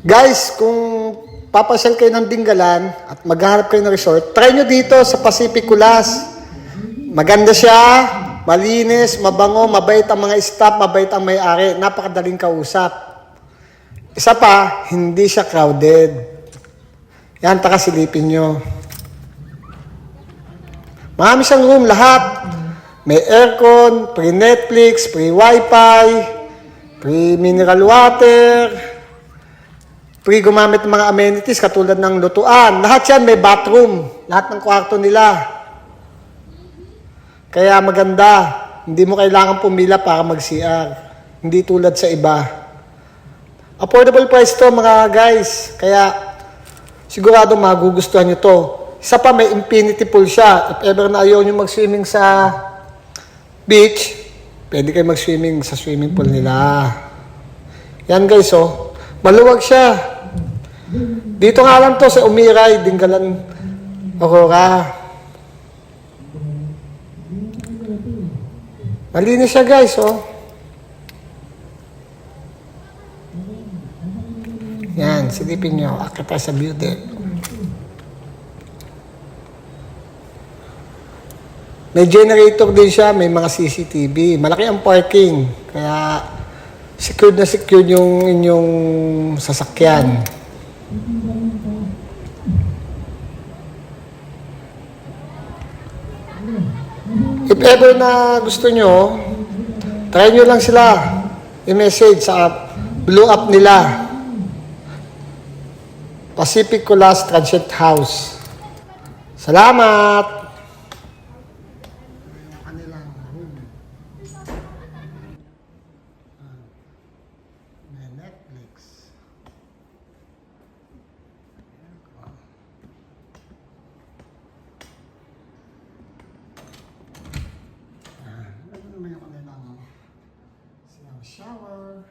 Guys, kung papasyal kayo ng Dingalan at maghahanap kayo ng resort, try nyo dito sa Pacific Kulas. Maganda siya, malinis, mabango, mabait ang mga staff, mabait ang may-ari, napakadaling kausap. Isa pa, hindi siya crowded. Yan, silipin nyo. Marami siyang room, lahat. May aircon, free Netflix, free wifi, free mineral water, free gumamit ng mga amenities katulad ng lutuan. Lahat yan may bathroom. Lahat ng kwarto nila. Kaya maganda. Hindi mo kailangan pumila para mag-CR. Hindi tulad sa iba. Affordable price to mga guys. Kaya sigurado magugustuhan nyo to. Isa pa, may infinity pool siya. If ever na ayaw nyo mag-swimming sa beach, pwede kayo mag-swimming sa swimming pool nila. Yan guys, oh. Maluwag siya. Dito nga lang to sa Umiray, Dingalan, Aurora. Malinis siya guys, oh. Yan, silipin nyo. Akit tayo sa view deck. May generator din siya, may mga CCTV. Malaki ang parking. Kaya secured na secured yung inyong sasakyan. If ever na gusto nyo, try nyo lang sila i-message sa blue app nila. Pacific Kulas Transient House. Salamat! May Netflix. Ano naman yung kanilang shower.